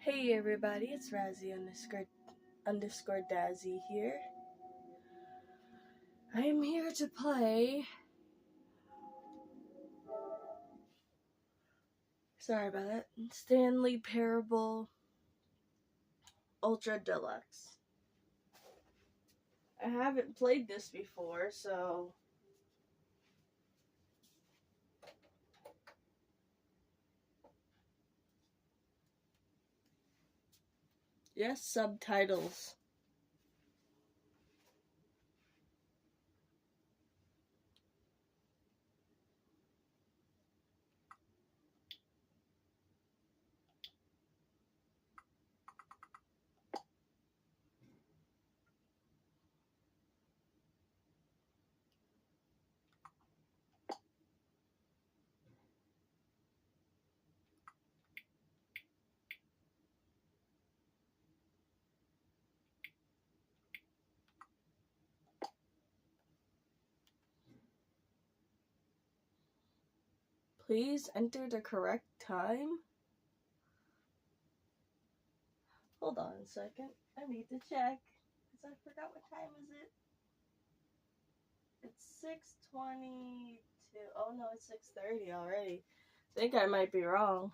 Hey everybody, it's Razzie underscore Dazzy here. I am here to play. Sorry about that. Stanley Parable Ultra Deluxe. I haven't played this before, so yes, subtitles. Please enter the correct time. Hold on a second. I need to check because I forgot what time is it. It's 6:22. Oh no, it's 6:30 already. I think I might be wrong.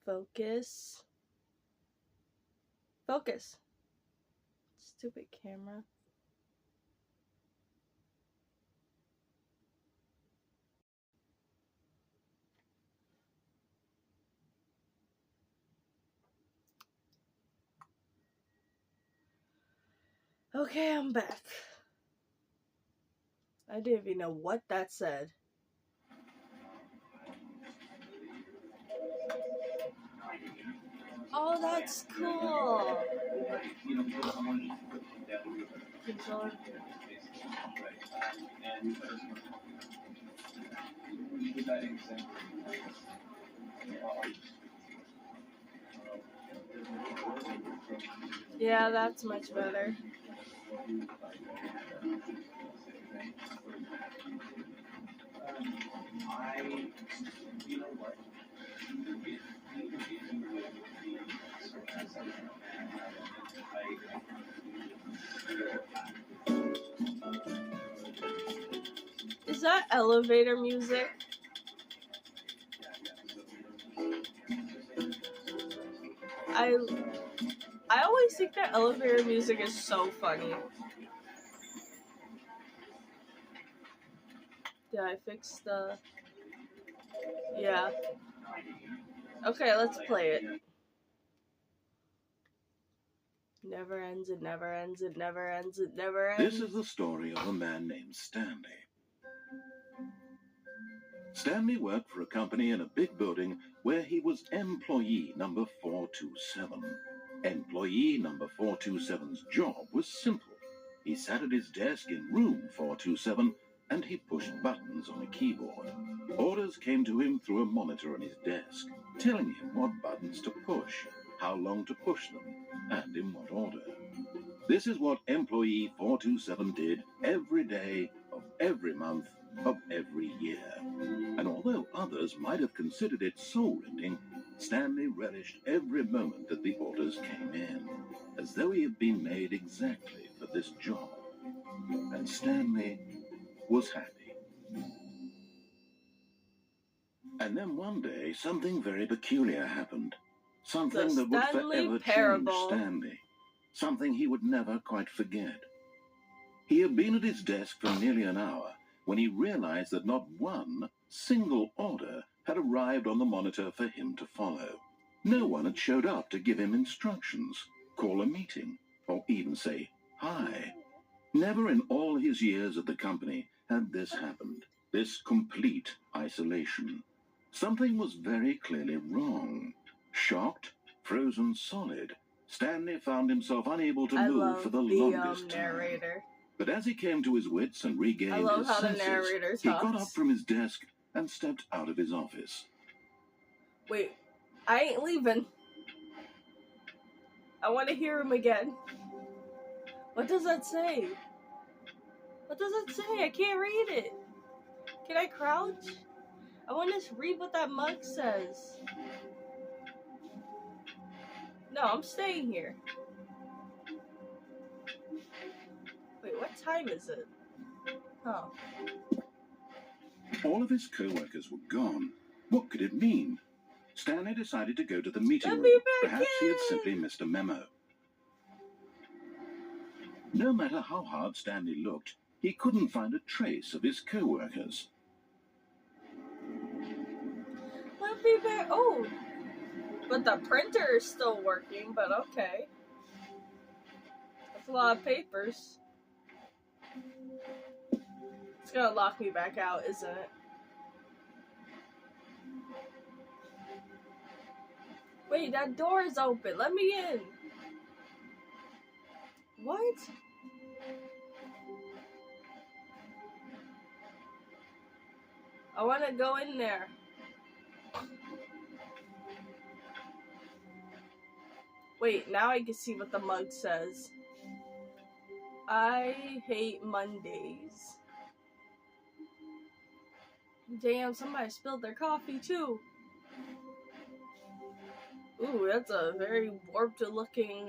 Focus. Focus. Stupid camera. Okay, I'm back. I didn't even know what that said. Oh, that's cool. Controller. Yeah, that's much better. Is that elevator music? I always think that elevator music is so funny. Did I fix the... Yeah. Okay, let's play it. Never ends, it never ends, it never ends, it never ends. This is the story of a man named Stanley. Stanley worked for a company in a big building where he was employee number 427. Employee number 427's job was simple. He sat at his desk in room 427 and he pushed buttons on a keyboard. Orders came to him through a monitor on his desk, telling him what buttons to push, how long to push them, and in what order. This is what employee 427 did every day of every month of every year. And although others might have considered it soul-rending, Stanley relished every moment that the orders came in, as though he had been made exactly for this job. And Stanley was happy. And then one day, something very peculiar happened. Something that would forever change Stanley. Something he would never quite forget. He had been at his desk for nearly an hour when he realized that not one single order had arrived on the monitor for him to follow. No one had showed up to give him instructions, call a meeting, or even say hi. Never in all his years at the company had this happened, this complete isolation. Something was very clearly wrong. Shocked, frozen solid, Stanley found himself unable to move for the longest time. But as he came to his wits and regained his senses, he got up from his desk and stepped out of his office. Wait, I ain't leaving. I want to hear him again. What does that say? What does it say? I can't read it. Can I crouch? I want to read what that mug says. No, I'm staying here. Wait, what time is it? Oh. All of his co-workers were gone. What could it mean? Stanley decided to go to the meeting room. Perhaps he had simply missed a memo. No matter how hard Stanley looked, he couldn't find a trace of his co-workers. Let me back. Oh, but the printer is still working, but okay. That's a lot of papers. It's gonna lock me back out, isn't it? Wait, that door is open. Let me in. What? I want to go in there. Wait, now I can see what the mug says. I hate Mondays. Damn, somebody spilled their coffee too. Ooh, that's a very warped looking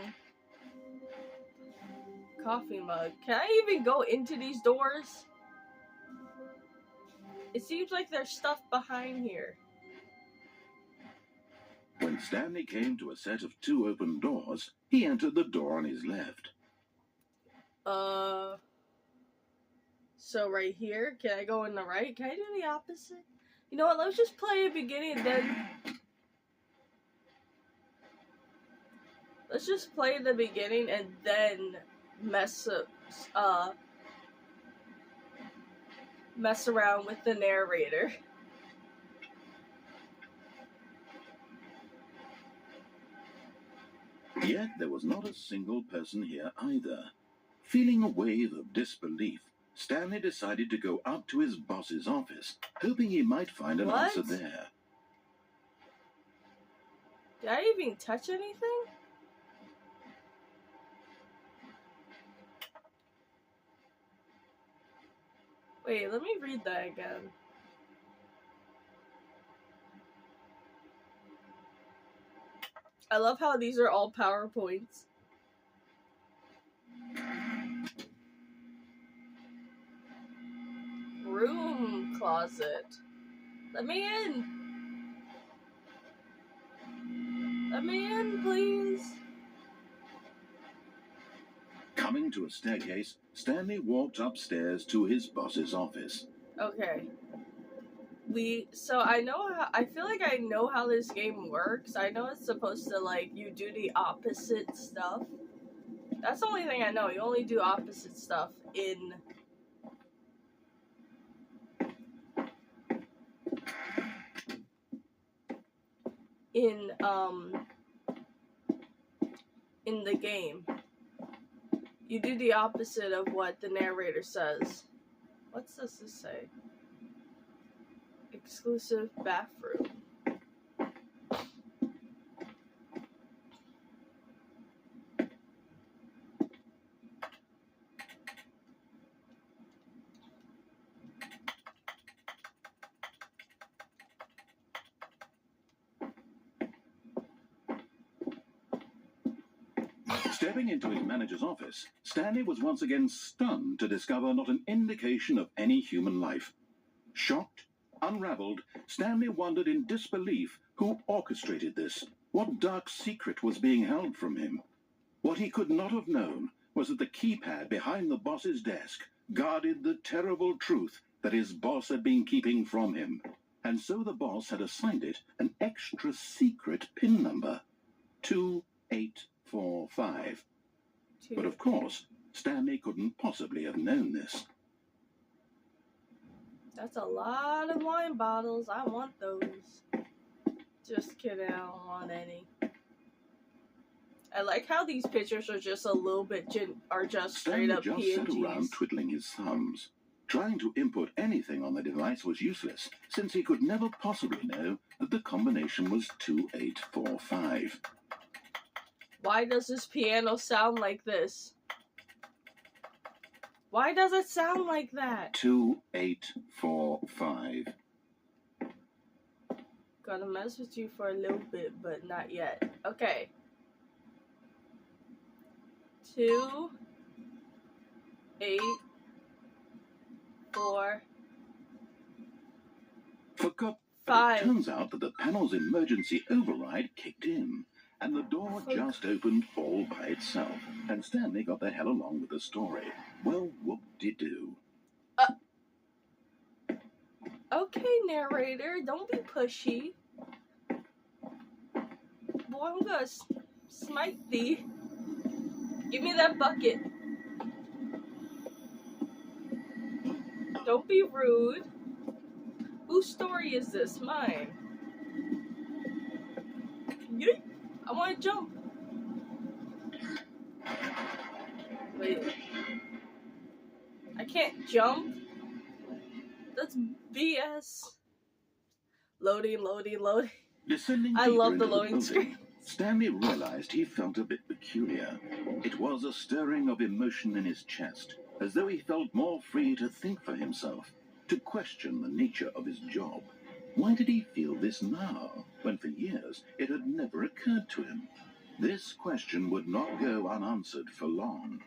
coffee mug. Can I even go into these doors? It seems like there's stuff behind here. When Stanley came to a set of 2 open doors, he entered the door on his left. So right here, can I go in the right? Can I do the opposite? You know what, let's just play a beginning and then... Let's just play the beginning and then mess around with the narrator. Yet there was not a single person here either. Feeling a wave of disbelief, Stanley decided to go up to his boss's office, hoping he might find an answer there. Did I even touch anything? Wait, let me read that again. I love how these are all PowerPoints. Room closet. Let me in. Let me in, please. Coming to a staircase, Stanley walked upstairs to his boss's office. Okay. So I feel like I know how this game works. I know it's supposed to, like, you do the opposite stuff. That's the only thing I know. You only do opposite stuff in the game. You do the opposite of what the narrator says. What's this to say? Exclusive bathroom. Stepping into his manager's office, Stanley was once again stunned to discover not an indication of any human life. Shocked, unraveled, Stanley wondered in disbelief who orchestrated this. What dark secret was being held from him? What he could not have known was that the keypad behind the boss's desk guarded the terrible truth that his boss had been keeping from him. And so the boss had assigned it an extra secret PIN number, 2845. But of course, Stanley couldn't possibly have known this. That's a lot of wine bottles. I want those. Just kidding, I don't want any. I like how these pictures are just a little bit straight up Stanley just sat PNGs. around twiddling his thumbs. Trying to input anything on the device was useless, since he could never possibly know that the combination was 2845. Why does this piano sound like this? Why does it sound like that? 2845. Gonna mess with you for a little bit, but not yet. Okay. 2, 8, 4, For God's sake, 5. it turns out that the panel's emergency override kicked in, and the door just opened all by itself, and Stanley got the hell along with the story. Well, whoop-de-doo. Okay, narrator, don't be pushy. Boy, I'm gonna smite thee. Give me that bucket. Don't be rude. Whose story is this? Mine. Yeet. I want to jump. Wait. I can't jump? That's BS. Loading, loading, loading. Descending I deeper love the into loading building, screen. Stanley realized he felt a bit peculiar. It was a stirring of emotion in his chest, as though he felt more free to think for himself, to question the nature of his job. Why did he feel this now, when for years it had never occurred to him? This question would not go unanswered for long.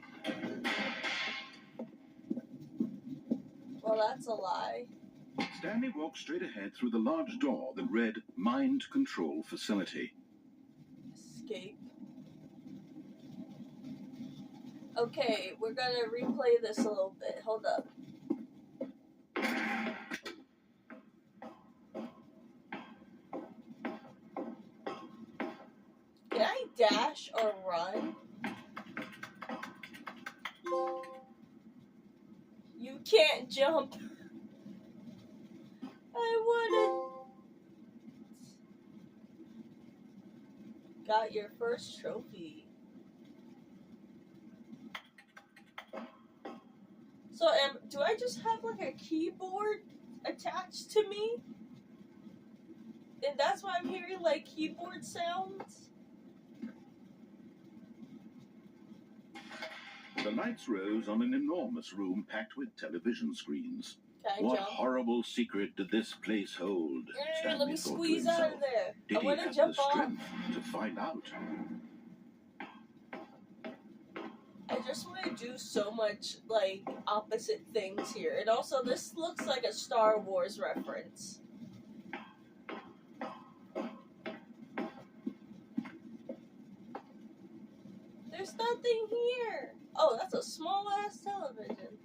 Well, that's a lie. Stanley walked straight ahead through the large door that read Mind Control Facility. Escape. Okay, we're gonna replay this a little bit. Hold up. Can I dash or run? You can't jump. I wouldn't. Got your first trophy. So, do I just have like a keyboard attached to me? And that's why I'm hearing like keyboard sounds? The lights rose on an enormous room packed with television screens. Can I What jump? horrible secret did this place hold? Let Stanley me thought to squeeze out himself. of there. Did I he want to have jump the off. strength to find out? I just want to do so much like opposite things here. And also this looks like a Star Wars reference. There's nothing here. Oh, that's a small ass television.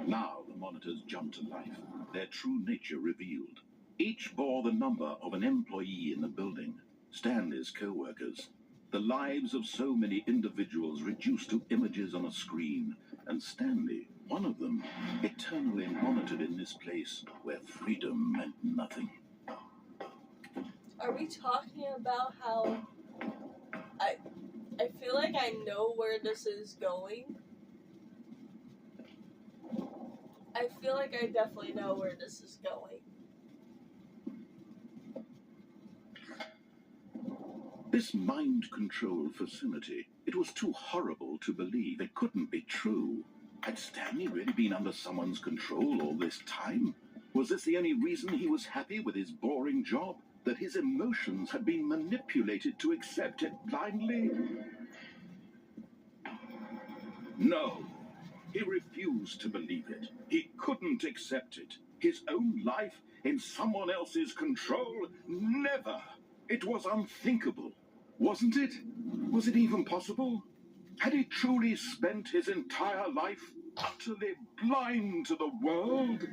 Now the monitors jumped to life, their true nature revealed. Each bore the number of an employee in the building, Stanley's co-workers. The lives of so many individuals reduced to images on a screen, and Stanley, one of them, eternally monitored in this place where freedom meant nothing. Are we talking about how I feel like I know where this is going? I feel like I definitely know where this is going. This mind control facility, it was too horrible to believe. It couldn't be true. Had Stanley really been under someone's control all this time? Was this the only reason he was happy with his boring job? That his emotions had been manipulated to accept it blindly? No. He refused to believe it. He couldn't accept it. His own life in someone else's control? Never. It was unthinkable. Wasn't it? Was it even possible? Had he truly spent his entire life utterly blind to the world?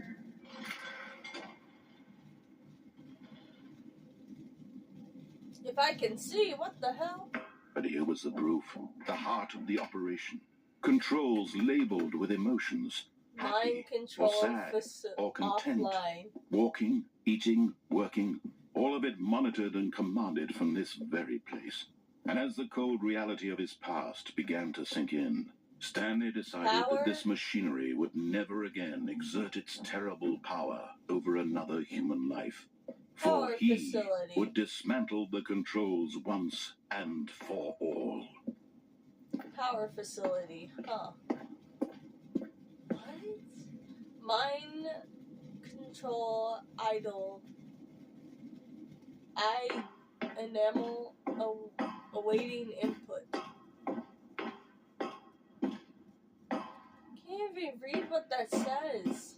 If I can see, what the hell? But here was the proof, the heart of the operation. Controls labeled with emotions. Mind Happy, control, or sad, or content. offline. Walking, eating, working, all of it monitored and commanded from this very place. And as the cold reality of his past began to sink in, Stanley decided that this machinery would never again exert its terrible power over another human life. For he would dismantle the controls once and for all. Power facility, huh? What? Mind control idle. Enamel awaiting input. Can't even read what that says.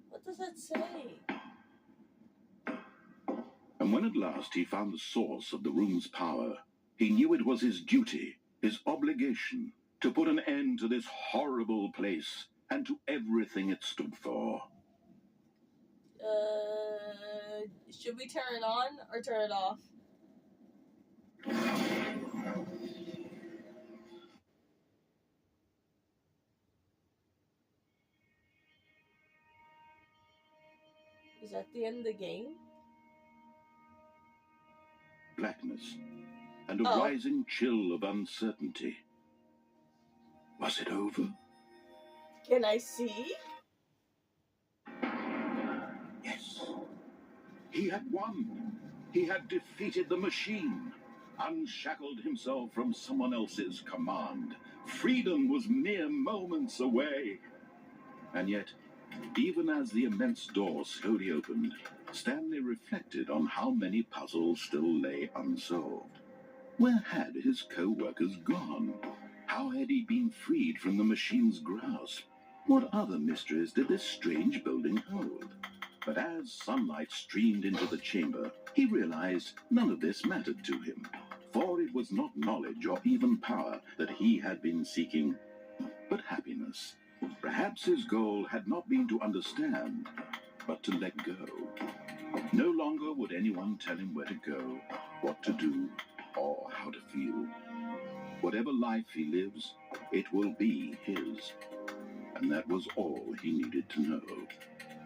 What does that say? And when at last he found the source of the room's power, he knew it was his duty, his obligation, to put an end to this horrible place and to everything it stood for. Should we turn it on or turn it off? Is that the end of the game? Blackness and a rising chill of uncertainty. Was it over? Can I see? Yes. He had won. He had defeated the machine, unshackled himself from someone else's command. Freedom was mere moments away. And yet, even as the immense door slowly opened, Stanley reflected on how many puzzles still lay unsolved. Where had his co-workers gone? How had he been freed from the machine's grasp? What other mysteries did this strange building hold? But as sunlight streamed into the chamber, he realized none of this mattered to him, for it was not knowledge or even power that he had been seeking, but happiness. Perhaps his goal had not been to understand, but to let go. No longer would anyone tell him where to go, what to do, or how to feel. Whatever life he lives, it will be his. And that was all he needed to know.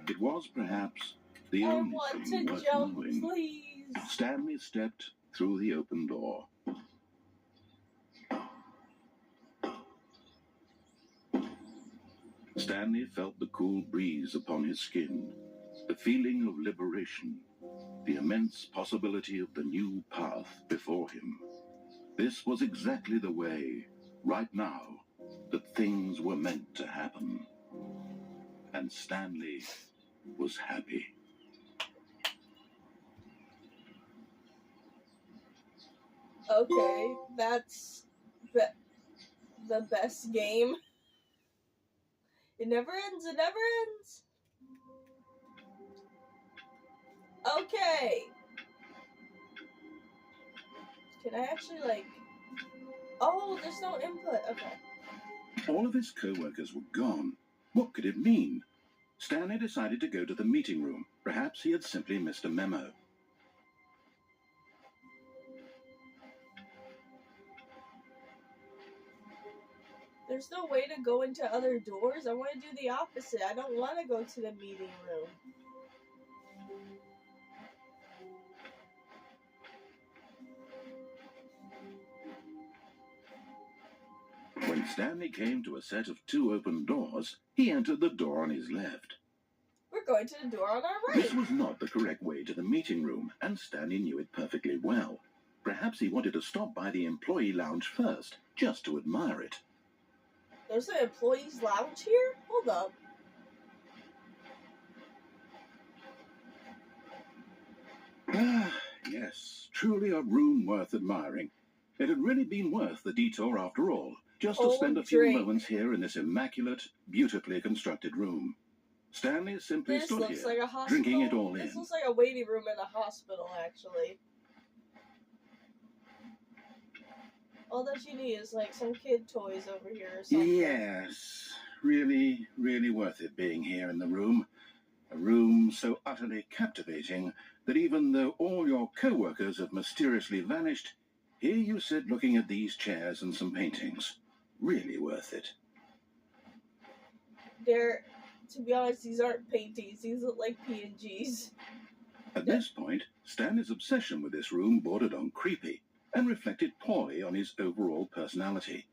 It was perhaps the only thing worth knowing. Please. Stanley stepped through the open door. Stanley felt the cool breeze upon his skin, the feeling of liberation, the immense possibility of the new path before him. This was exactly the way, right now, that things were meant to happen. And Stanley was happy. Okay, that's the best game. It never ends, it never ends. Okay. Can I actually, like... Oh, there's no input. Okay. All of his co-workers were gone. What could it mean? Stanley decided to go to the meeting room. Perhaps he had simply missed a memo. There's no way to go into other doors. I want to do the opposite. I don't want to go to the meeting room. When Stanley came to a set of 2 open doors, he entered the door on his left. We're going to the door on our right. This was not the correct way to the meeting room, and Stanley knew it perfectly well. Perhaps he wanted to stop by the employee lounge first, just to admire it. There's an employee's lounge here? Hold up. Ah, yes, truly a room worth admiring. It had really been worth the detour after all, just to spend a few moments here in this immaculate, beautifully constructed room. Stanley simply stood here, like drinking it all in. This looks like a waiting room in a hospital, actually. All that you need is, like, some kid toys over here or something. Yes, really, really worth it being here in the room. A room so utterly captivating that even though all your co-workers have mysteriously vanished, Here you sit looking at these chairs and some paintings. Really worth it. To be honest, these aren't paintings. These look like PNGs. At this point, Stanley's obsession with this room bordered on creepy and reflected poorly on his overall personality.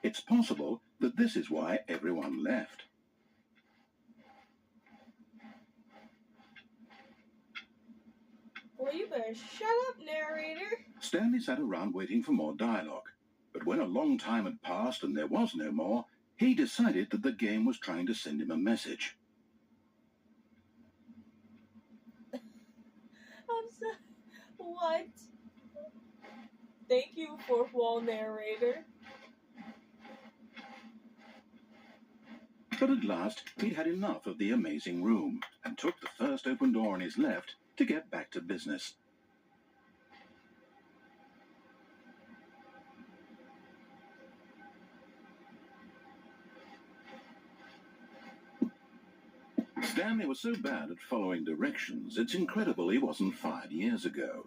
It's possible that this is why everyone left. Well, you better shut up, narrator. Stanley sat around waiting for more dialogue. But when a long time had passed and there was no more, he decided that the game was trying to send him a message. I'm sorry. What? Thank you, fourth wall narrator. But at last, he'd had enough of the amazing room and took the first open door on his left to get back to business. Stanley was so bad at following directions, it's incredible he wasn't fired years ago.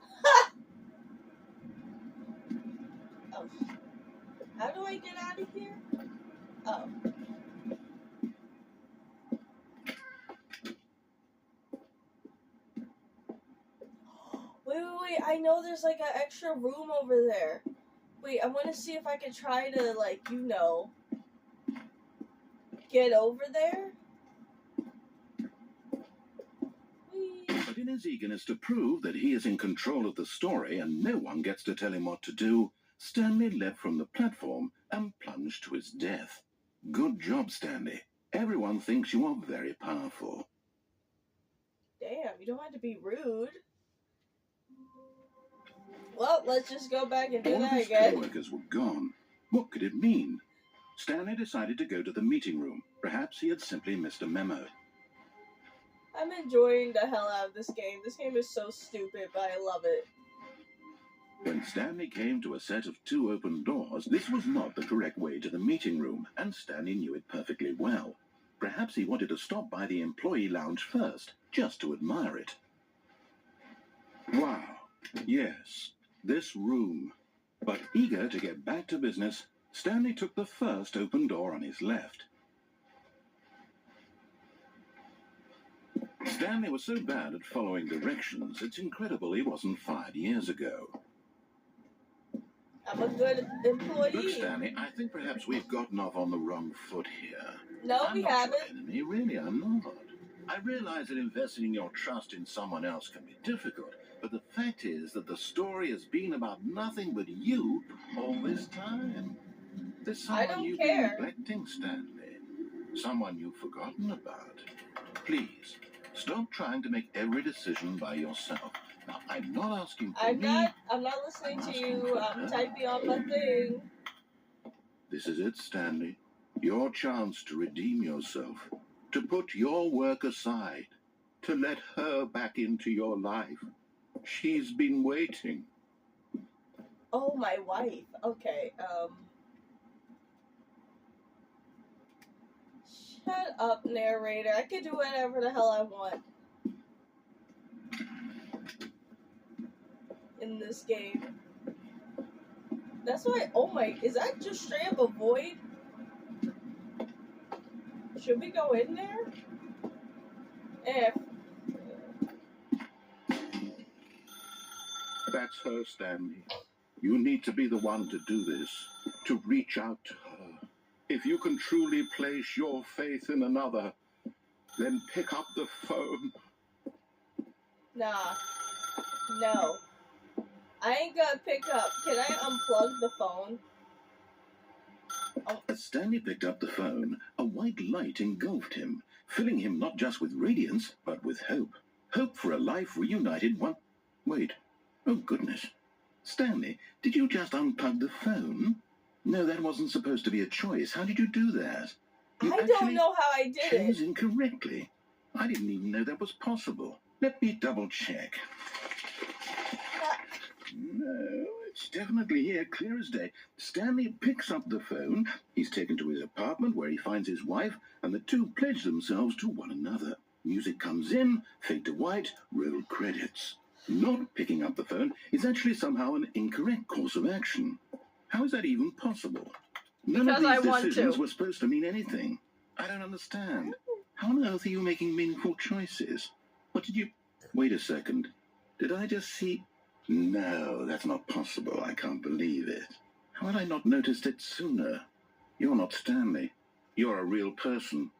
Oh. How do I get out of here? Oh. Wait, I know there's like an extra room over there. Wait, I want to see if I can try to, like, get over there. But in his eagerness to prove that he is in control of the story and no one gets to tell him what to do, Stanley leapt from the platform and plunged to his death. Good job, Stanley. Everyone thinks you are very powerful. Damn, you don't have to be rude. Well, let's just go back and do All that of his again. co-workers were gone. What could it mean? Stanley decided to go to the meeting room. Perhaps he had simply missed a memo. I'm enjoying the hell out of this game. This game is so stupid, but I love it. When Stanley came to a set of 2 open doors, this was not the correct way to the meeting room, and Stanley knew it perfectly well. Perhaps he wanted to stop by the employee lounge first, just to admire it. Wow, yes, this room. But eager to get back to business, Stanley took the first open door on his left. Stanley was so bad at following directions, it's incredible he wasn't fired years ago. I'm a good employee. Look, Stanley, I think perhaps we've gotten off on the wrong foot here. No, I'm we not haven't. your enemy, really, I'm not. I realize that investing your trust in someone else can be difficult, but the fact is that the story has been about nothing but you all this time. There's someone you've been neglecting, Stanley. Someone you've forgotten about. Please, stop trying to make every decision by yourself. Now, I'm not asking for I'm not listening to you. I'm typing on my thing. This is it, Stanley. Your chance to redeem yourself. To put your work aside. To let her back into your life. She's been waiting. Oh, my wife. Okay, Shut up, narrator. I can do whatever the hell I want in this game. That's why, oh my, is that just straight up a void? Should we go in there? That's her, Stanley. You need to be the one to do this. To reach out to her. If you can truly place your faith in another, then pick up the phone. Nah. No. I ain't gonna pick up. Can I unplug the phone? Oh. As Stanley picked up the phone, a white light engulfed him, filling him not just with radiance, but with hope. Hope for a life reunited one... Wait. Oh, goodness. Stanley, did you just unplug the phone? No, that wasn't supposed to be a choice. How did you do that? You I don't know how I did it. chose incorrectly. I didn't even know that was possible. Let me double check. No, it's definitely here, clear as day. Stanley picks up the phone. He's taken to his apartment where he finds his wife, and the two pledge themselves to one another. Music comes in, fade to white, roll credits. Not picking up the phone is actually somehow an incorrect course of action. How is that even possible? None Because I of these want decisions to. were supposed to mean anything. I don't understand. How on earth are you making meaningful choices? What did you... Wait a second. Did I just see... No, that's not possible. I can't believe it. How had I not noticed it sooner? You're not Stanley. You're a real person.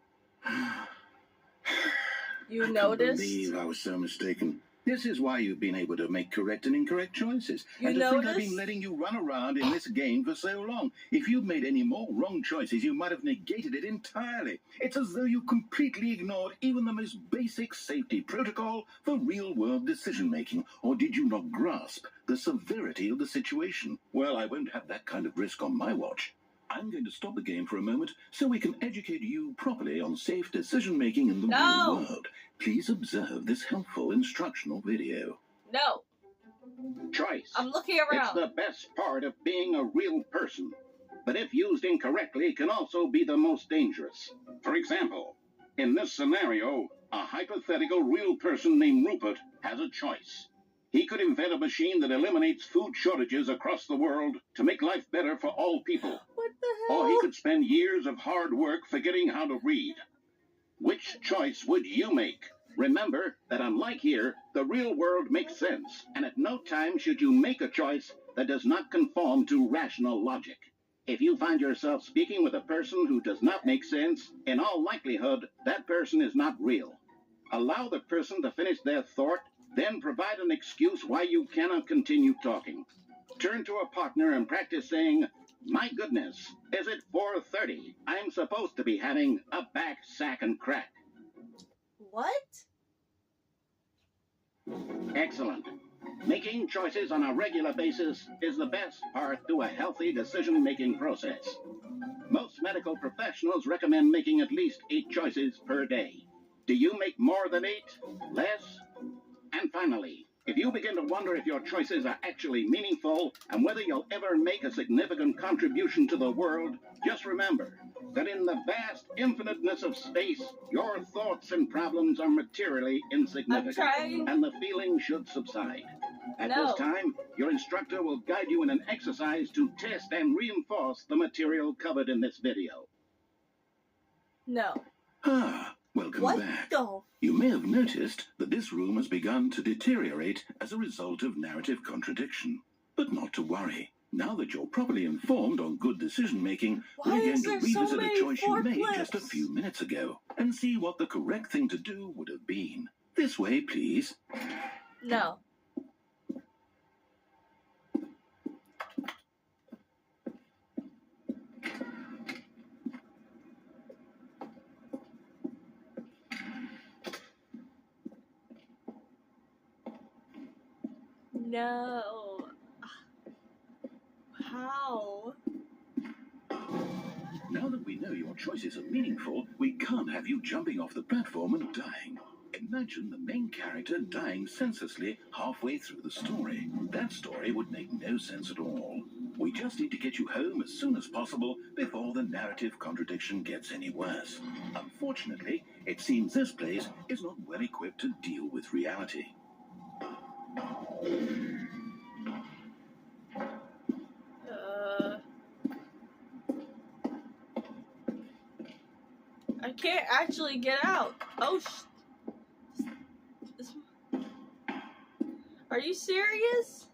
You I noticed? can't believe I was so mistaken. This is why you've been able to make correct and incorrect choices. You and to think I've noticed? been letting you run around in this game for so long. If you'd made any more wrong choices, you might have negated it entirely. It's as though you completely ignored even the most basic safety protocol for real-world decision-making. Or did you not grasp the severity of the situation? Well, I won't have that kind of risk on my watch. I'm going to stop the game for a moment so we can educate you properly on safe decision-making in the real world. Please observe this helpful instructional video. No. Choice. I'm looking around. It's the best part of being a real person. But if used incorrectly, can also be the most dangerous. For example, in this scenario, a hypothetical real person named Rupert has a choice. He could invent a machine that eliminates food shortages across the world to make life better for all people. What the hell? Or he could spend years of hard work forgetting how to read. Which choice would you make? Remember that unlike here, the real world makes sense, and at no time should you make a choice that does not conform to rational logic. If you find yourself speaking with a person who does not make sense, in all likelihood, that person is not real. Allow the person to finish their thought, then provide an excuse why you cannot continue talking. Turn to a partner and practice saying, "My goodness, is it 4:30? I'm supposed to be having a back, sack, and crack." What? Excellent. Making choices on a regular basis is the best part to a healthy decision-making process. Most medical professionals recommend making at least 8 choices per day. Do you make more than 8? Less? And finally, if you begin to wonder if your choices are actually meaningful and whether you'll ever make a significant contribution to the world, just remember that in the vast infiniteness of space, your thoughts and problems are materially insignificant, I'm trying. and the feeling should subside. At No. this time, your instructor will guide you in an exercise to test and reinforce the material covered in this video. No. Welcome What back. the? You may have noticed that this room has begun to deteriorate as a result of narrative contradiction. But not to worry. Now that you're properly informed on good decision-making, Why we're going is to there so revisit a many choice you made just a forklifts? few minutes ago and see what the correct thing to do would have been. This way, please. No. No. How? Now that we know your choices are meaningful, we can't have you jumping off the platform and dying. Imagine the main character dying senselessly halfway through the story. That story would make no sense at all. We just need to get you home as soon as possible before the narrative contradiction gets any worse. Unfortunately, it seems this place is not well equipped to deal with reality. I can't actually get out. Oh, are you serious?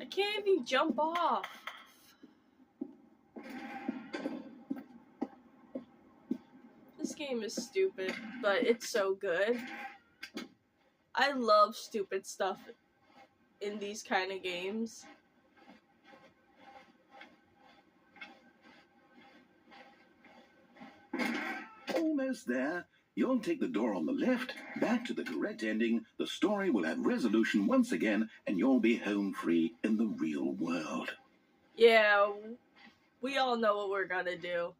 I can't even jump off. This game is stupid, but it's so good. I love stupid stuff in these kind of games. Almost there. You'll take the door on the left, back to the correct ending, the story will have resolution once again, and you'll be home free in the real world. Yeah, we all know what we're gonna do.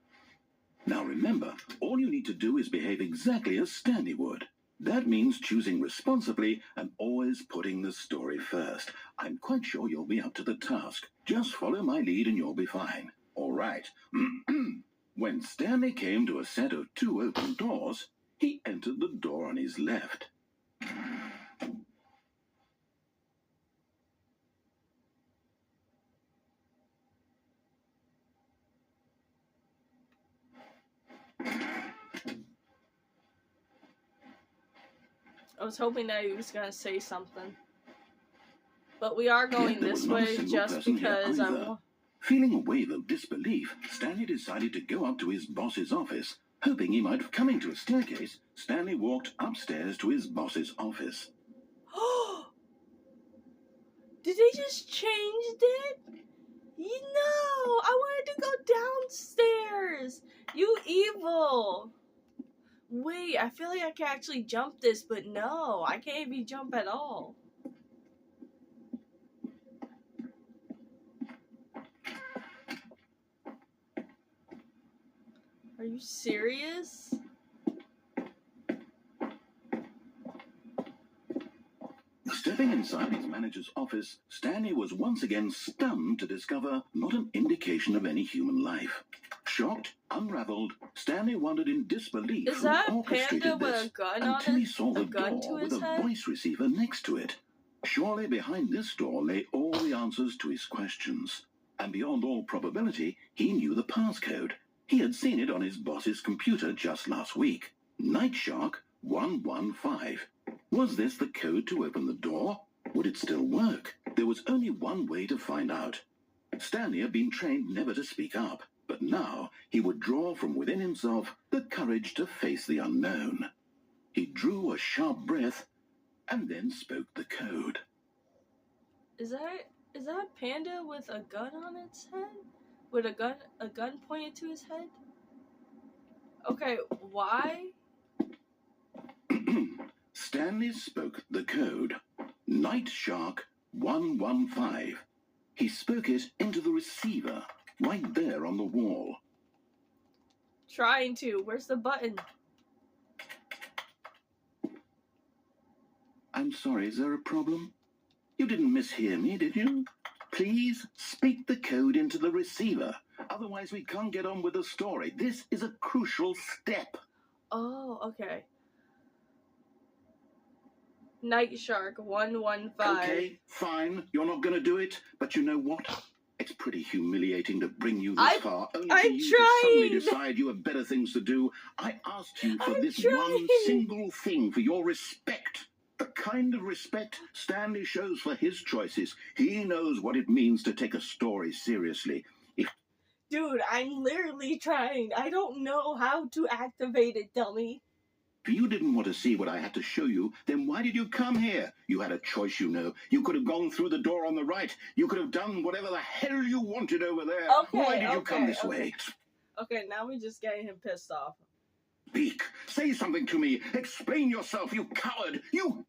Now remember, all you need to do is behave exactly as Stanley would. That means choosing responsibly and always putting the story first. I'm quite sure you'll be up to the task. Just follow my lead and you'll be fine. All right. When Stanley came to a set of 2 open doors, he entered the door on his left. I was hoping that he was gonna say something. But we are going There this was not a way single just person here because I either. want. Feeling a wave of disbelief, Stanley decided to go up to his boss's office. Hoping he might have come into a staircase, Stanley walked upstairs to his boss's office. Did they just change it? No! I wanted to go downstairs! You evil! Wait, I feel like I can actually jump this, but no, I can't even jump at all. Are you serious? Stepping inside his manager's office, Stanley was once again stunned to discover not an indication of any human life. Shocked, unraveled, Stanley wondered in disbelief Is who that a orchestrated panda with this a gun on until he it? saw the A gun to door with his a head? voice receiver next to it. Surely behind this door lay all the answers to his questions. And beyond all probability, he knew the passcode. He had seen it on his boss's computer just last week. Night Shark 115. Was this the code to open the door? Would it still work? There was only one way to find out. Stanley had been trained never to speak up, but now he would draw from within himself the courage to face the unknown. He drew a sharp breath and then spoke the code. Is that a panda with a gun on its head? With a gun pointed to his head? Okay, why? Stanley spoke the code. Night Shark 115. He spoke it into the receiver, right there on the wall. Trying to. Where's the button? I'm sorry, is there a problem? You didn't mishear me, did you? Please speak the code into the receiver. Otherwise, we can't get on with the story. This is a crucial step. Oh, okay. Night Shark 115. Okay, fine. You're not going to do it. But you know what? It's pretty humiliating to bring you this far, only for you to suddenly decide you have better things to do. I asked you for this one single thing, for your respect. The kind of respect Stanley shows for his choices. He knows what it means to take a story seriously. Dude, I'm literally trying. I don't know how to activate it, dummy. If you didn't want to see what I had to show you, then why did you come here? You had a choice, you know. You could have gone through the door on the right. You could have done whatever the hell you wanted over there. Okay, why did you come this way? Okay, now we're just getting him pissed off. Speak. Say something to me. Explain yourself, you coward. You...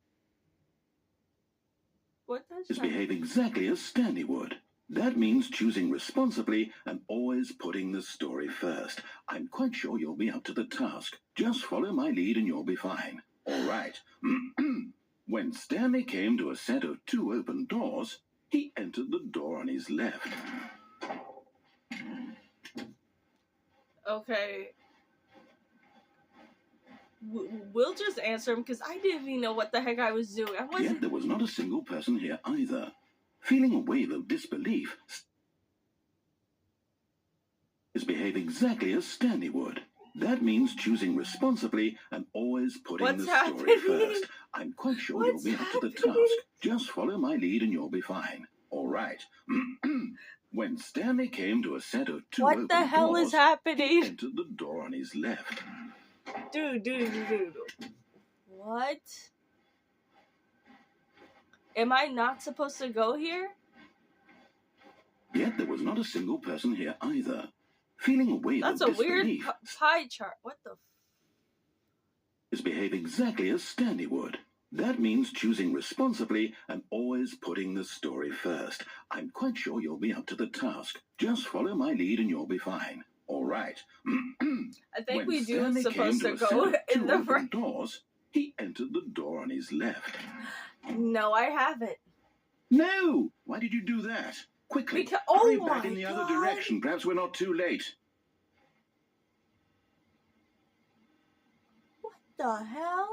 What does Just behave exactly as Stanley would. That means choosing responsibly and always putting the story first. I'm quite sure you'll be up to the task. Just follow my lead and you'll be fine. All right. When Stanley came to a set of 2 open doors, he entered the door on his left. Okay. We'll just answer him because I didn't even know what the heck I was doing. Yet there was not a single person here either. Feeling a wave of disbelief, behave exactly as Stanley would. That means choosing responsibly and always putting the story first. I'm quite sure you'll be up to the task. Just follow my lead and you'll be fine. All right. When Stanley came to a set of 2 open doors, what the hell is happening? He entered the door on his left. Dude. What? Am I not supposed to go here? Yet there was not a single person here either. Feeling a wave of disbelief. That's a weird pie chart. What the behave exactly as Stanley would. That means choosing responsibly and always putting the story first. I'm quite sure you'll be up to the task. Just follow my lead and you'll be fine. All right. I think when we do Stanley supposed to came to go a set of 2 in the open right. doors, he entered the door on his left. No, I haven't. No! Why did you do that? Quickly, hurry back in the other direction. Perhaps we're not too late. What the hell?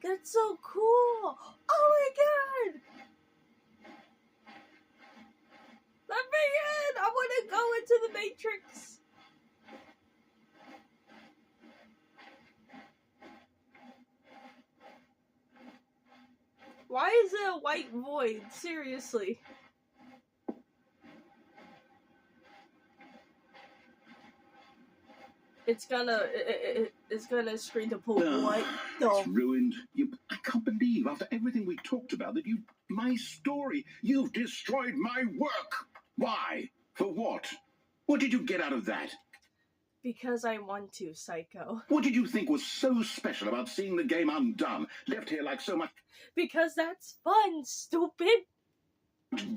That's so cool! Oh my god! Let me in! I want to go into the Matrix! white void. Seriously. It's gonna screen to pull what the... It's ruined. I can't believe, after everything we talked about, that my story, you've destroyed my work. Why? For what? What did you get out of that? Because I want to, Psycho. What did you think was so special about seeing the game undone, left here like so much... Because that's fun, stupid.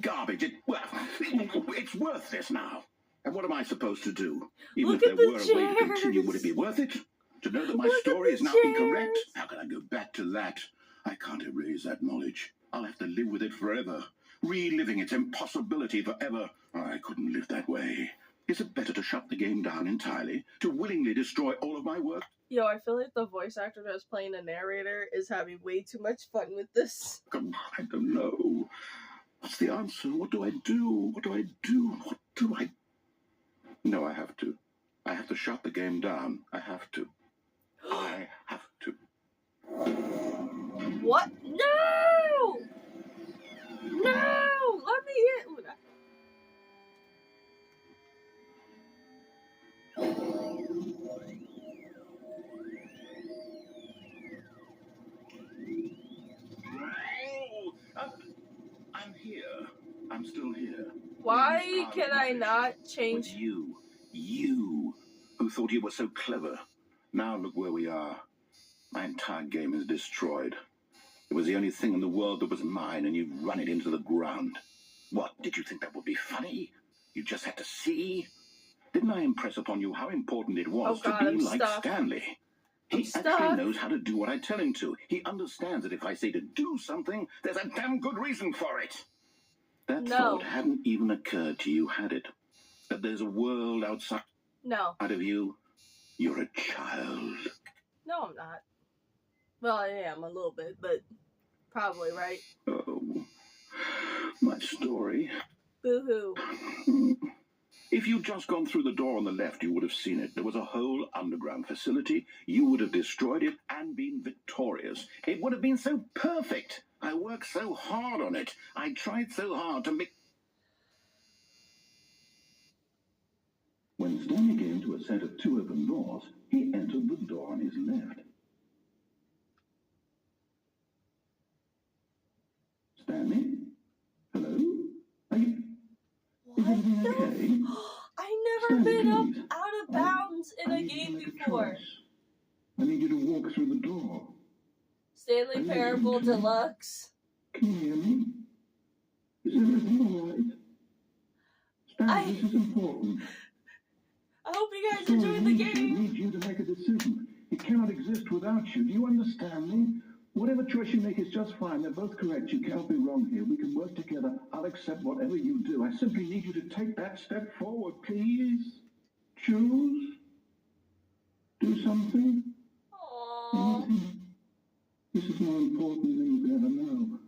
Garbage. It's worthless now. And what am I supposed to do? Even Look if at there the were a way to chairs. continue, would it be worth it? To know that my Look at story the is now chairs. incorrect? How can I go back to that? I can't erase that knowledge. I'll have to live with it forever, reliving its impossibility forever. I couldn't live that way. Is it better to shut the game down entirely? To willingly destroy all of my work? Yo, I feel like the voice actor that's playing the narrator is having way too much fun with this. I don't know. What's the answer? What do I do? What do I do? What do I... No, I have to. I have to shut the game down. I have to. I have to. What? No! No! Let me in! I'm here. I'm still here. Why can I not change? With you, who thought you were so clever. Now look where we are. My entire game is destroyed. It was the only thing in the world that was mine, and you've run it into the ground. What, did you think that would be funny? You just had to see? Didn't I impress upon you how important it was to be like Stanley? He actually knows how to do what I tell him to. He understands that if I say to do something, there's a damn good reason for it. That thought hadn't even occurred to you, had it? That there's a world outside of you? You're a child. No, I'm not. Well, I am a little bit, but probably, right? Oh, my story. Boo-hoo. If you'd just gone through the door on the left, you would have seen it. There was a whole underground facility. You would have destroyed it and been victorious. It would have been so perfect. I worked so hard on it. I tried so hard to make... When Stanley came to a set of 2 open doors, he entered the door on his left. Stanley? Hello? Are you... Is everything okay? I never been out of bounds in a game before. I need you to walk through the door. Stanley Parable Deluxe. Can you hear me? Is everything alright? Stanley, this is important. I hope you guys enjoy the game. I need you to make a decision. It cannot exist without you. Do you understand me? Whatever choice you make is just fine. They're both correct. You cannot be wrong here. We can work together. I'll accept whatever you do. I simply need you to take that step forward, please. Choose. Do something. Aww. Anything. This is more important than you could ever know.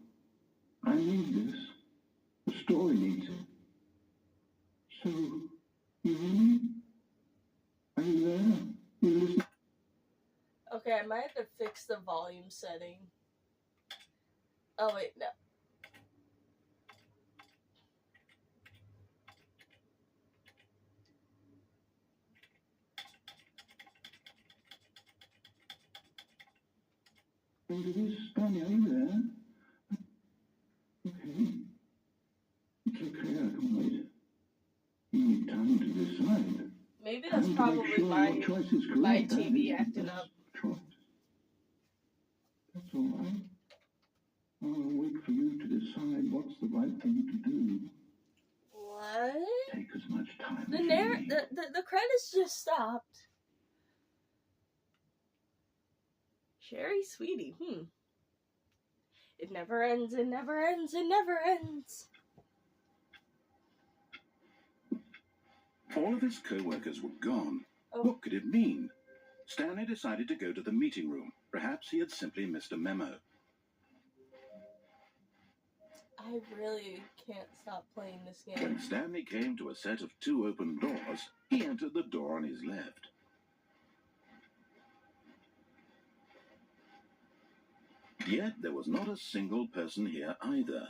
I need this. The story needs it. So, you ready? Are you there? You listen? Okay, I might have to fix the volume setting. Oh, wait, no. Stanley, are you there? Okay. It's okay, I can wait. You need time to decide. Maybe that's probably my TV acting up. Choice. That's all right. I'll wait for you to decide what's the right thing to do. What? Take as much time The as you need. the credits just stopped. Sherry, sweetie, It never ends, it never ends, it never ends. All of his co-workers were gone. Oh. What could it mean? Stanley decided to go to the meeting room. Perhaps he had simply missed a memo. I really can't stop playing this game. When Stanley came to a set of 2 open doors, he entered the door on his left. Yet there was not a single person here either.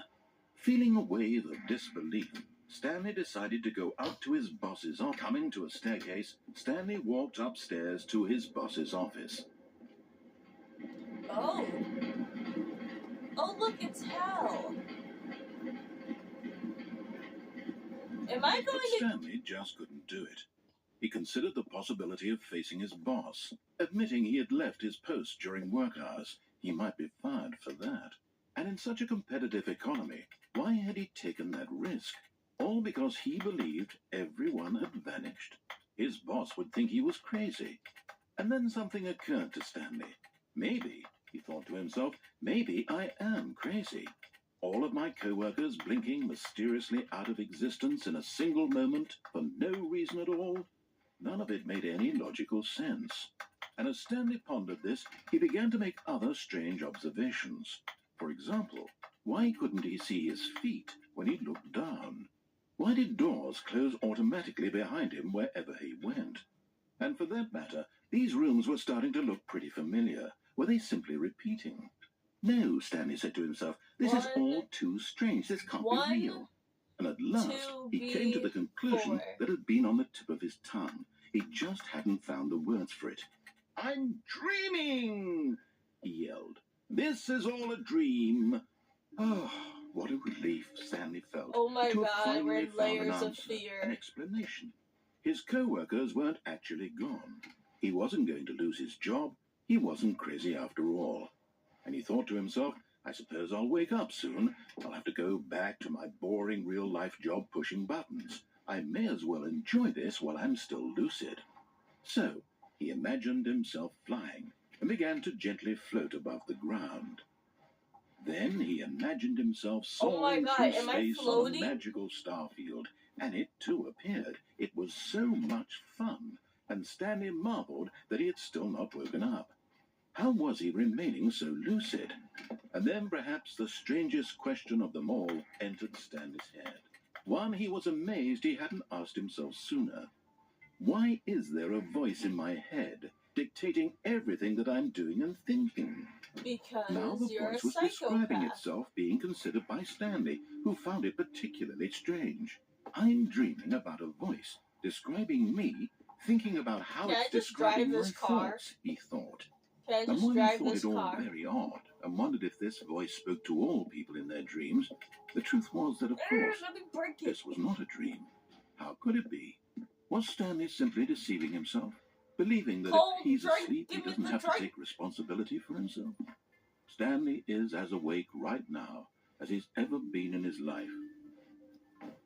Feeling a wave of disbelief, Stanley decided to go up to his boss's office. Coming to a staircase, Stanley walked upstairs to his boss's office. Oh. Oh, look, it's hell. Am I going But to... Stanley just couldn't do it. He considered the possibility of facing his boss. Admitting he had left his post during work hours, he might be fired for that. And in such a competitive economy, why had he taken that risk? All because he believed everyone had vanished. His boss would think he was crazy. And then something occurred to Stanley. Maybe, he thought to himself, maybe I am crazy. All of my co-workers blinking mysteriously out of existence in a single moment for no reason at all. None of it made any logical sense. And as Stanley pondered this, he began to make other strange observations. For example, why couldn't he see his feet when he looked down? Why did doors close automatically behind him wherever he went? And for that matter, these rooms were starting to look pretty familiar. Were they simply repeating? No, Stanley said to himself, this is all too strange. This can't be real. And at last, he came to the conclusion that had been on the tip of his tongue. He just hadn't found the words for it. I'm dreaming, he yelled. This is all a dream. Oh, what a relief Stanley felt. Oh my to have God, finally we're in found layers an of fear. An explanation. His co-workers weren't actually gone. He wasn't going to lose his job. He wasn't crazy after all. And he thought to himself, I suppose I'll wake up soon. I'll have to go back to my boring real-life job pushing buttons. I may as well enjoy this while I'm still lucid. So, he imagined himself flying and began to gently float above the ground. Then he imagined himself soaring through space on a magical star field, and it too appeared. It was so much fun, and Stanley marveled that he had still not woken up. How was he remaining so lucid? And then perhaps the strangest question of them all entered Stanley's head. One he was amazed he hadn't asked himself sooner. Why is there a voice in my head dictating everything that I'm doing and thinking? Because now the you're voice a was describing psychopath. itself being considered by Stanley, who found it particularly strange. I'm dreaming about a voice describing me, thinking about how it's describing my thoughts, he thought. Can I And just while drive he thought this it all car? very odd, and wondered if this voice spoke to all people in their dreams, the truth was that, of course, Let me break it. this was not a dream. How could it be? Was Stanley simply deceiving himself, believing that if he's asleep, he doesn't have to take responsibility for himself? Stanley is as awake right now as he's ever been in his life.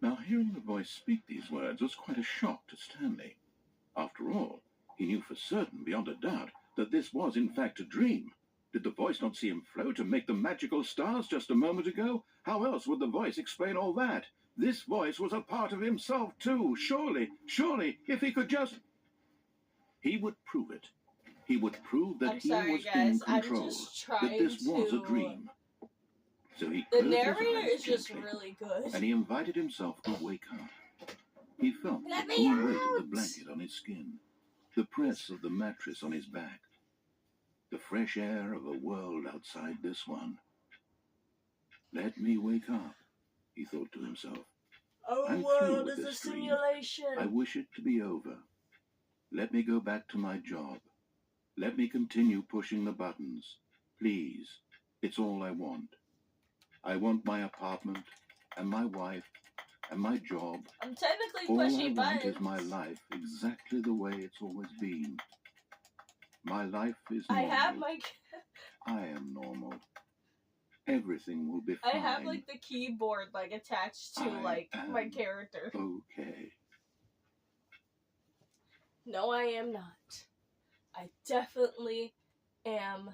Now, hearing the voice speak these words was quite a shock to Stanley. After all, he knew for certain, beyond a doubt, that this was in fact a dream. Did the voice not see him float and make the magical stars just a moment ago? How else would the voice explain all that? This voice was a part of himself too. Surely, if he could just... He would prove it. He would prove that he was in control, that this was a dream. So he The closed narrator his eyes is just gently, really good. and he invited himself to wake up. He felt the Let me cool weight out! of the blanket on his skin, the press of the mattress on his back, the fresh air of a world outside this one. Let me wake up, he thought to himself. Our I'm world through with is a this dream. simulation. I wish it to be over. Let me go back to my job. Let me continue pushing the buttons. Please, it's all I want. I want my apartment, and my wife, and my job. I'm technically All I pushing want buttons. is my life exactly the way it's always been. My life is normal. I have my... I am normal. Everything will be fine. I have like the keyboard like attached to like my character. Okay. No, I am not. I definitely am.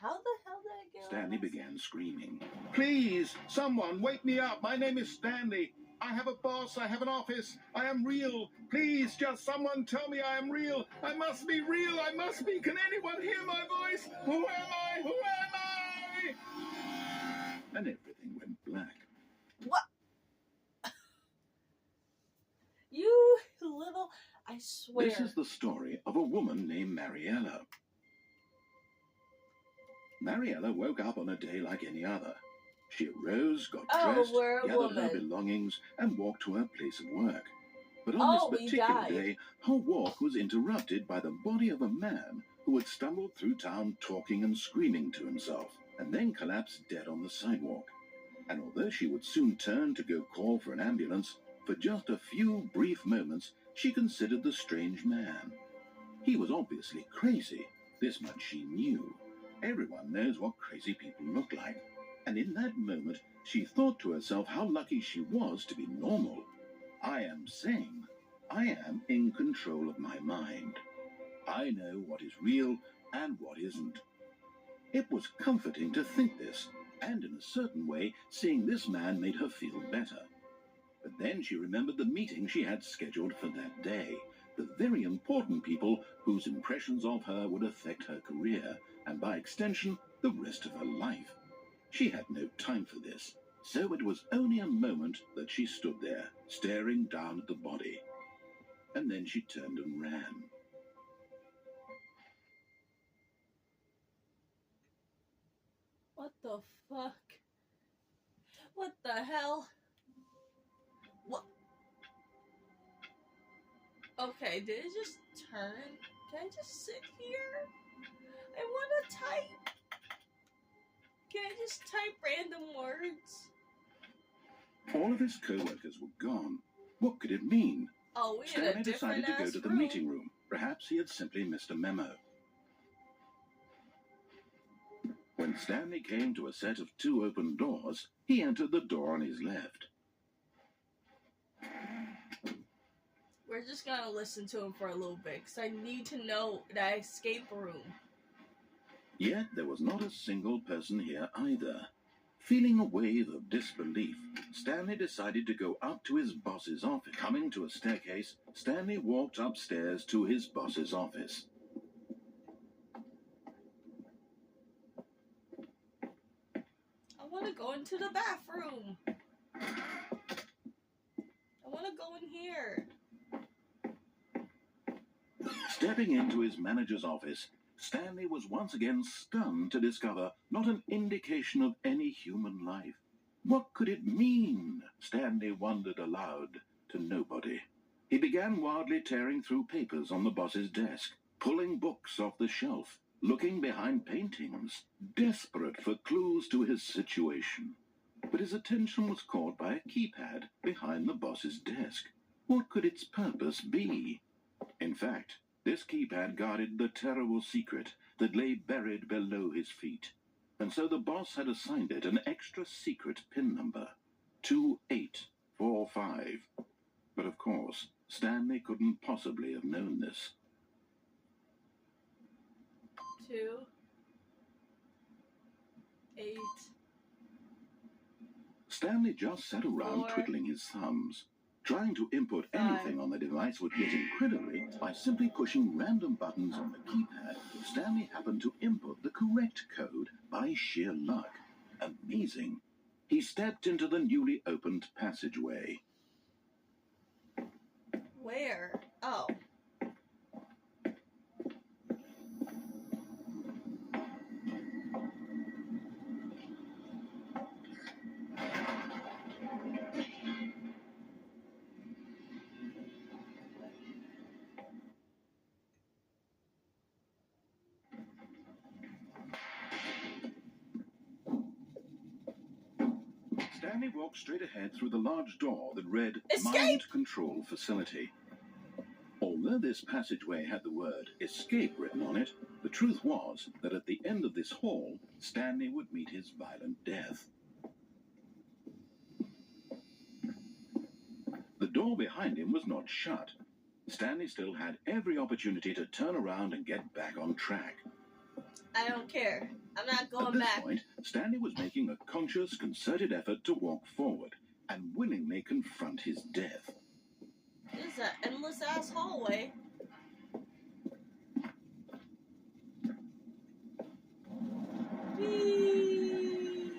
How the hell did I get Stanley on this? began screaming. Please, someone, wake me up. My name is Stanley. I have a boss. I have an office. I am real. Please, just someone tell me I am real. I must be real. I must be. Can anyone hear my voice? Who am I? Who am I? And everything went black. What? You little... I swear. This is the story of a woman named Mariella. Mariella woke up on a day like any other. She arose, got Oh, dressed, we're a gathered her woman. belongings, and walked to her place of work. But on Oh, this we particular died. day, her walk was interrupted by the body of a man who had stumbled through town talking and screaming to himself, and then collapsed dead on the sidewalk. And although she would soon turn to go call for an ambulance, for just a few brief moments she considered the strange man. He was obviously crazy. This much she knew. Everyone knows what crazy people look like. And in that moment, she thought to herself how lucky she was to be normal. I am sane. I am in control of my mind. I know what is real and what isn't. It was comforting to think this, and in a certain way, seeing this man made her feel better. But then she remembered the meeting she had scheduled for that day, the very important people whose impressions of her would affect her career, and by extension, the rest of her life. She had no time for this, so it was only a moment that she stood there, staring down at the body. And then she turned and ran. What the fuck? What the hell? What? Okay, did it just turn? Can I just sit here? I want to type. Can I just type random words? All of his co-workers were gone. What could it mean? Oh, we in a Stanley different decided to go ass to the room. meeting room. Perhaps he had simply missed a memo. When Stanley came to a set of 2 open doors, he entered the door on his left. We're just gonna listen to him for a little bit, because I need to know that escape room. Yet there was not a single person here either. Feeling a wave of disbelief, Stanley decided to go up to his boss's office. Coming to a staircase, Stanley walked upstairs to his boss's office. I want to go into the bathroom. I want to go in here. Stepping into his manager's office, Stanley was once again stunned to discover not an indication of any human life. What could it mean? Stanley wondered aloud to nobody. He began wildly tearing through papers on the boss's desk, pulling books off the shelf, looking behind paintings, desperate for clues to his situation. But his attention was caught by a keypad behind the boss's desk. What could its purpose be? In fact, this keypad guarded the terrible secret that lay buried below his feet. And so the boss had assigned it an extra secret PIN number, 2845. But of course, Stanley couldn't possibly have known this. 2, 8. Stanley just sat around 4, twiddling his thumbs. Trying to input anything on the device would get incredibly by simply pushing random buttons on the keypad. Stanley happened to input the correct code by sheer luck. Amazing. He stepped into the newly opened passageway. Where? Oh. Stanley walked straight ahead through the large door that read Escape! Mind Control Facility. Although this passageway had the word escape written on it, the truth was that at the end of this hall, Stanley would meet his violent death. The door behind him was not shut. Stanley still had every opportunity to turn around and get back on track. I don't care. I'm not At going this back. point, Stanley was making a conscious, concerted effort to walk forward and willingly confront his death. This is an endless ass hallway. Whee!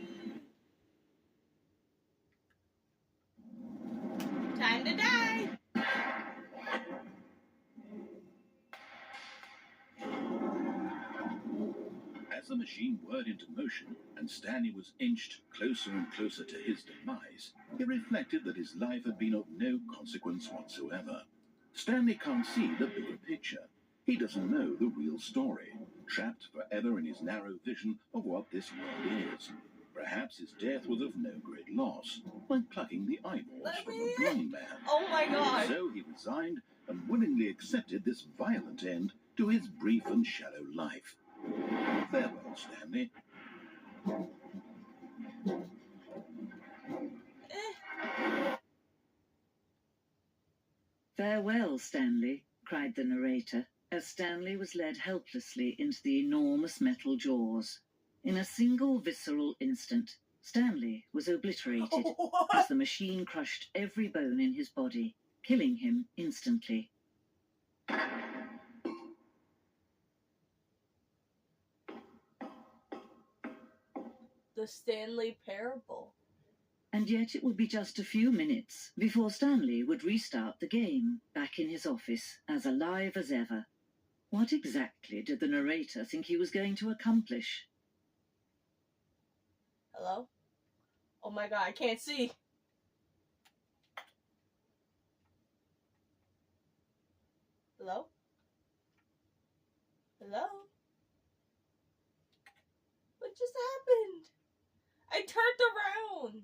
Time to die. As the machine whirred into motion and Stanley was inched closer and closer to his demise, he reflected that his life had been of no consequence whatsoever. Stanley can't see the bigger picture. He doesn't know the real story, trapped forever in his narrow vision of what this world is. Perhaps his death was of no great loss, like plucking the eyeballs from a blind man. Oh my god. So he resigned and willingly accepted this violent end to his brief and shallow life. Farewell, Stanley. Farewell, Stanley, cried the narrator, as Stanley was led helplessly into the enormous metal jaws. In a single visceral instant, Stanley was obliterated as the machine crushed every bone in his body, killing him instantly. The Stanley Parable. And yet it would be just a few minutes before Stanley would restart the game, back in his office, as alive as ever. What exactly did the narrator think he was going to accomplish? Hello? Oh my god, I can't see. Hello? Hello? What just happened? I turned around.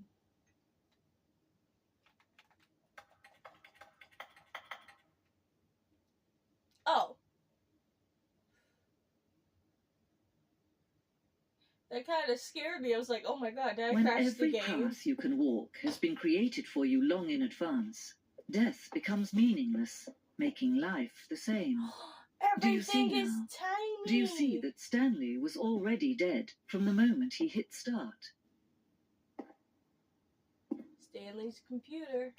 Oh. That kind of scared me. I was like, oh my god, did I When crash the every game? path you can walk has been created for you long in advance, death becomes meaningless, making life the same. Do you see Everything is now? tiny. Do you see that Stanley was already dead from the moment he hit start? Stanley's computer.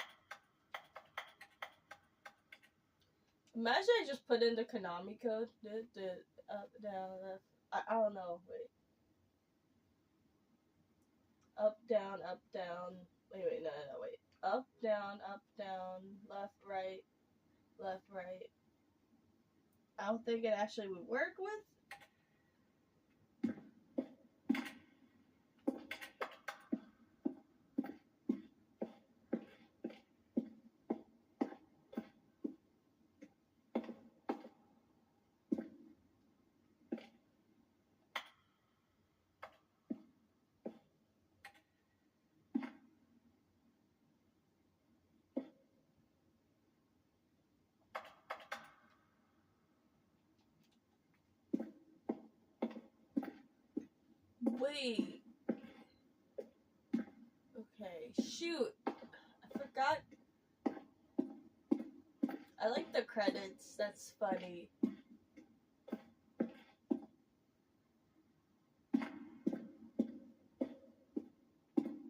Imagine I just put in the Konami code. The up, down, left. I don't know. Wait. Up, down, up, down. Wait, no, wait. Up, down, left, right, left, right. I don't think it actually would work with. Wait. Okay, shoot. I forgot. I like the credits. That's funny.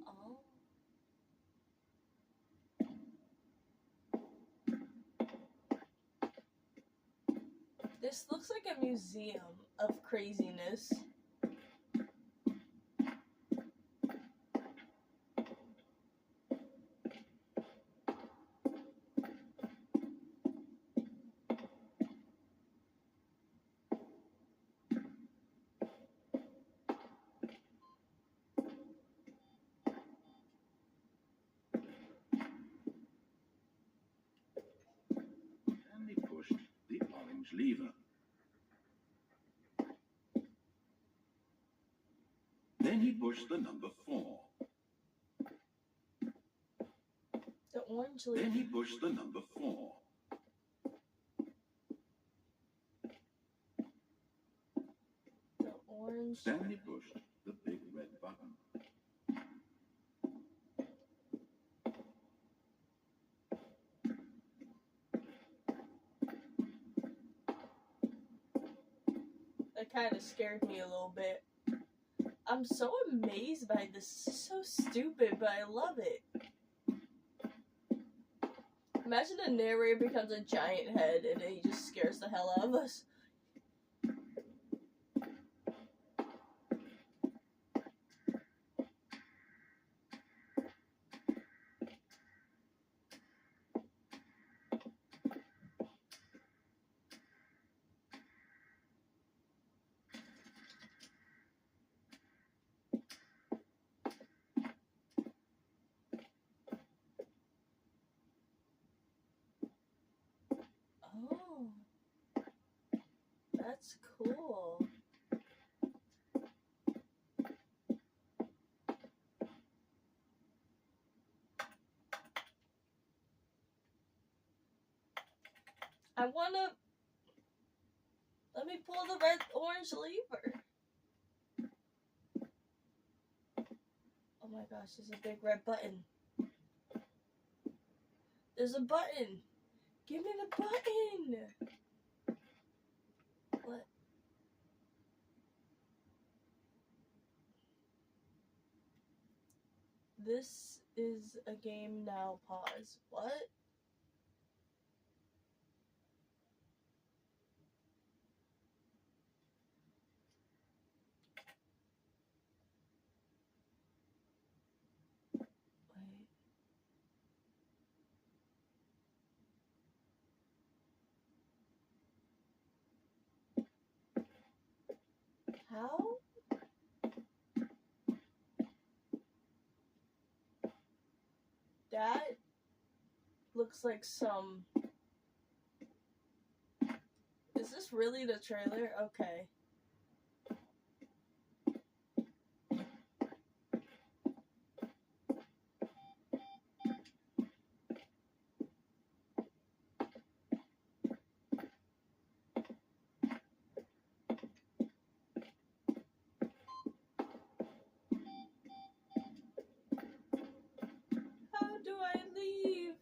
Oh. This looks like a museum of craziness. Stanley pushed the orange lever. Then he pushed the number 4. The orange Then leaf. he pushed the number 4. The orange. Stanley pushed the big red button. That kind of scared me a little bit. I'm so amazed by this. This is so stupid, but I love it. Imagine the narrator becomes a giant head and then he just scares the hell out of us. That's cool. I wanna... Let me pull the orange lever. Oh my gosh, there's a big red button. There's a button. Give me the button. What? This is a game now. Pause. What? Wait. How? That looks like some... Is this really the trailer? Okay. How do I leave?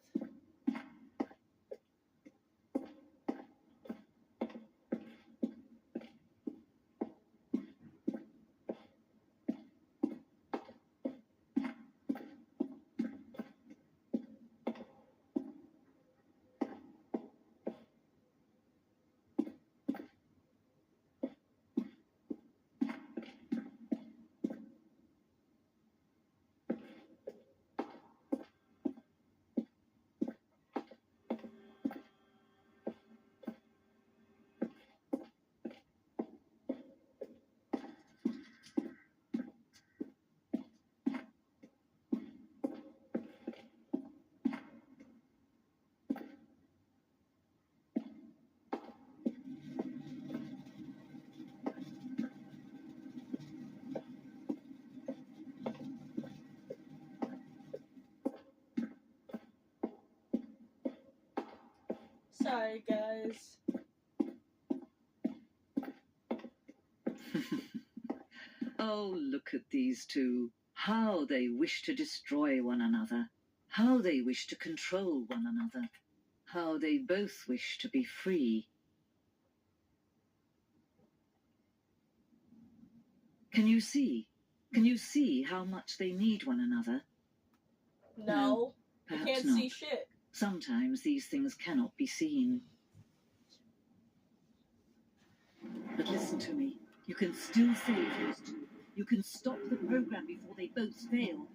Sorry, guys. Oh, look at these two. How they wish to destroy one another. How they wish to control one another. How they both wish to be free. Can you see? Can you see how much they need one another? No. I Perhaps can't not. see shit. Sometimes these things cannot be seen. But listen to me. You can still save those two. You can stop the program before they both fail.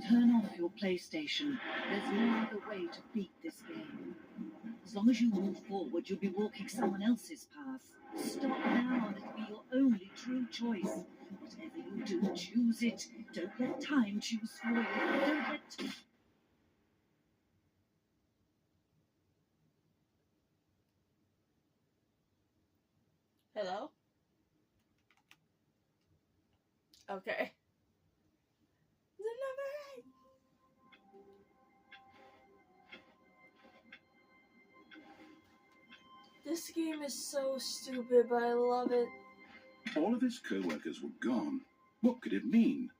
Turn off your PlayStation. There's no other way to beat this game. As long as you move forward, you'll be walking someone else's path. Stop now, and it'll be your only true choice. Whatever you do, choose it. Don't let time choose for you. Don't let... Hello? Okay. The number 8. This game is so stupid, but I love it. All of his co-workers were gone. What could it mean?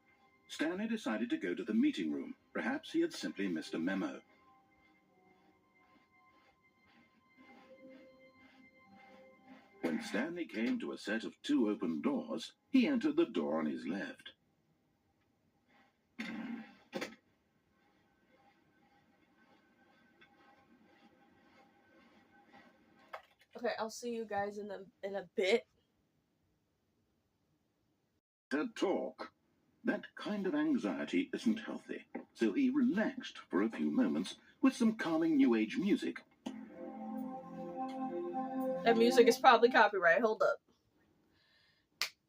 Stanley decided to go to the meeting room. Perhaps he had simply missed a memo. When Stanley came to a set of 2 open doors, he entered the door on his left. Okay, I'll see you guys in a bit. To talk. That kind of anxiety isn't healthy, so he relaxed for a few moments with some calming New Age music. That music is probably copyright. Hold up.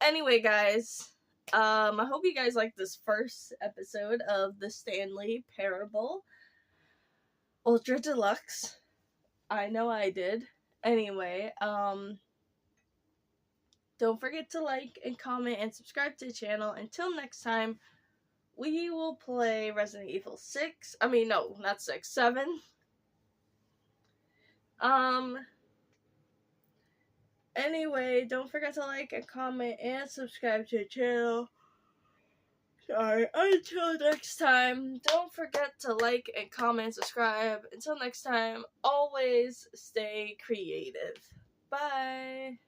Anyway, guys, I hope you guys liked this first episode of the Stanley Parable Ultra Deluxe. I know I did. Anyway, Don't forget to like and comment and subscribe to the channel. Until next time, we will play Resident Evil 6. I mean, no, not 6, 7. Anyway, don't forget to like and comment and subscribe to the channel. Sorry, until next time, don't forget to like and comment, subscribe. Until next time, always stay creative. Bye.